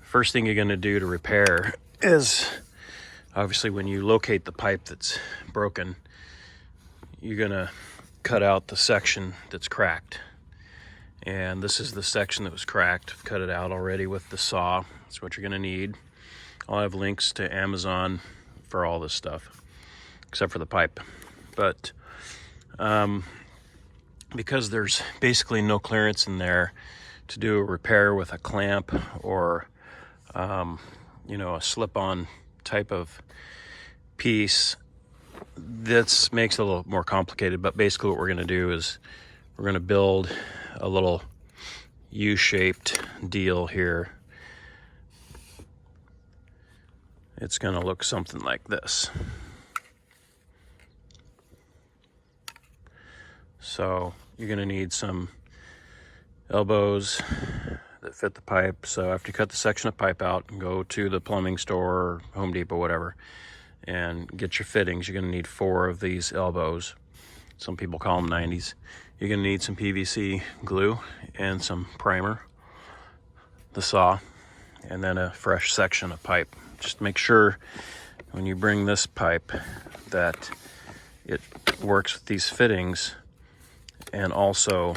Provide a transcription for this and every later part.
First thing you're going to do to repair is, obviously, when you locate the pipe that's broken, you're going to cut out the section that's cracked. And this is the section that was cracked. I've cut it out already with the saw. That's what you're going to need. I'll have links to Amazon for all this stuff, except for the pipe. But because there's basically no clearance in there to do a repair with a clamp or a slip-on type of piece, this makes it a little more complicated. But basically what we're going to do is we're going to build a little U-shaped deal here. It's going to look something like this. So you're going to need some elbows that fit the pipe. So after you cut the section of pipe out, go to the plumbing store, Home Depot, whatever, and get your fittings. You're going to need 4 of these elbows. Some people call them 90s. You're going to need some PVC glue and some primer, the saw, and then a fresh section of pipe. Just make sure when you bring this pipe that it works with these fittings, and also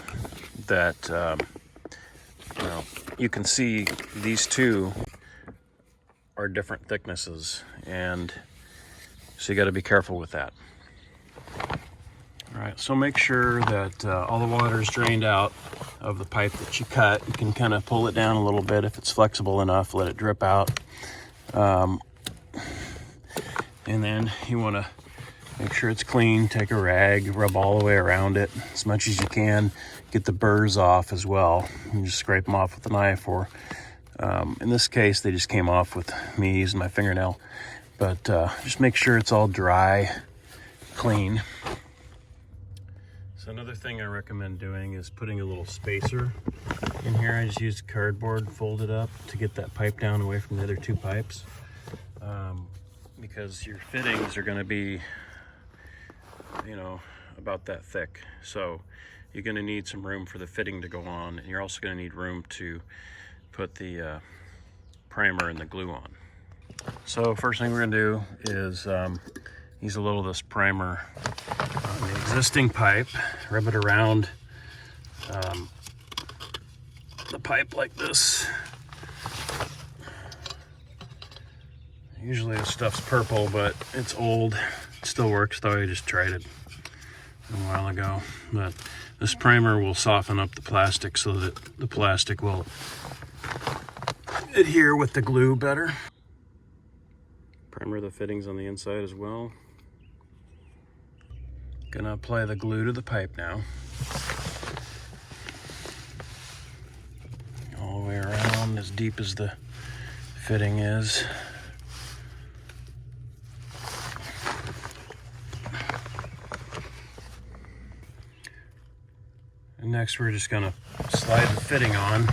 that you can see these two are different thicknesses, and so you got to be careful with that. All right, so make sure that all the water is drained out of the pipe that you cut. You can kind of pull it down a little bit if it's flexible enough, let it drip out. And then you want to make sure it's clean. Take a rag, rub all the way around it as much as you can. Get the burrs off as well. You just scrape them off with a knife, or in this case, they just came off with me using my fingernail. But just make sure it's all dry, clean. So another thing I recommend doing is putting a little spacer in here. I just used cardboard folded up to get that pipe down away from the other 2 pipes, because your fittings are going to be, about that thick. So you're going to need some room for the fitting to go on, and you're also going to need room to put the primer and the glue on. So first thing we're going to do is use a little of this primer on the existing pipe, rub it around the pipe like this. Usually this stuff's purple, but it's old. It still works though. I just tried it a while ago. But this primer will soften up the plastic so that the plastic will adhere with the glue better. Primer the fittings on the inside as well. Gonna apply the glue to the pipe now. All the way around, as deep as the fitting is. And next we're just gonna slide the fitting on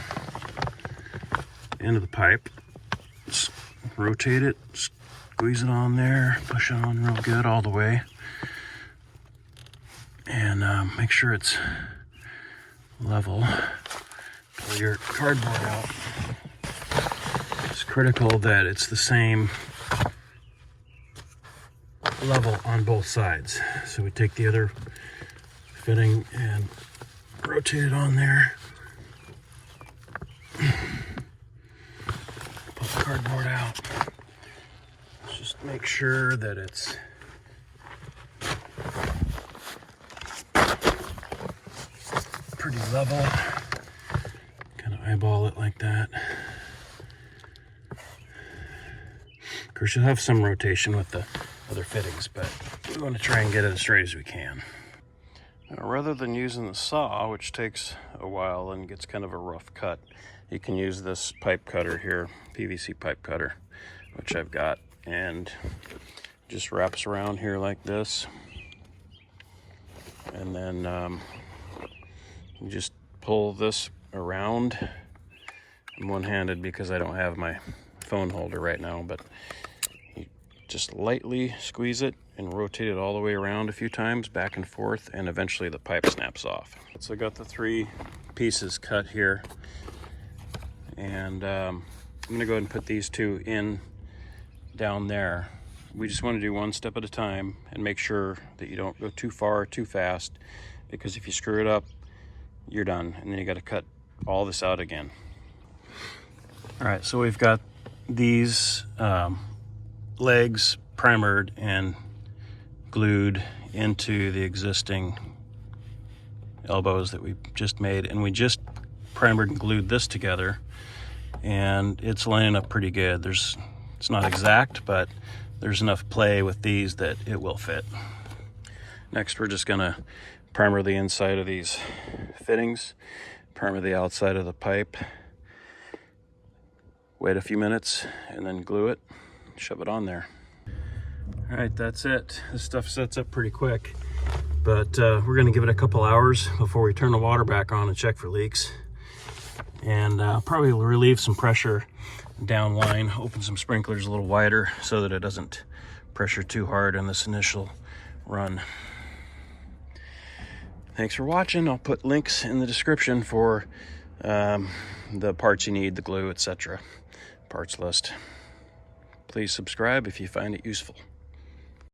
into the pipe. Just rotate it, squeeze it on there, push it on real good all the way. And make sure it's level. Pull your cardboard out. It's critical that it's the same level on both sides. So we take the other fitting and rotate it on there. Pull the cardboard out. Just make sure that it's pretty level. Kind of eyeball it like that. Of course, you'll have some rotation with the other fittings, but we want to try and get it as straight as we can. Now, rather than using the saw, which takes a while and gets kind of a rough cut, you can use this pipe cutter here, PVC pipe cutter, which I've got, and just wraps around here like this. And then you just pull this around. I'm one-handed because I don't have my phone holder right now, but you just lightly squeeze it and rotate it all the way around a few times, back and forth, and eventually the pipe snaps off. So I got the 3 pieces cut here, and I'm gonna go ahead and put these two in down there. We just want to do one step at a time and make sure that you don't go too far or too fast, because if you screw it up, you're done, and then you got to cut all this out again. All right, so we've got these legs primered and glued into the existing elbows that we just made, and we just primered and glued this together, and it's lining up pretty good. It's not exact, but there's enough play with these that it will fit. Next, we're just gonna primer the inside of these fittings, primer the outside of the pipe, wait a few minutes, and then glue it, shove it on there. All right, that's it. This stuff sets up pretty quick, but we're gonna give it a couple hours before we turn the water back on and check for leaks. And probably relieve some pressure downline, open some sprinklers a little wider so that it doesn't pressure too hard in this initial run. Thanks for watching. I'll put links in the description for the parts you need, the glue, etc. Parts list. Please subscribe if you find it useful.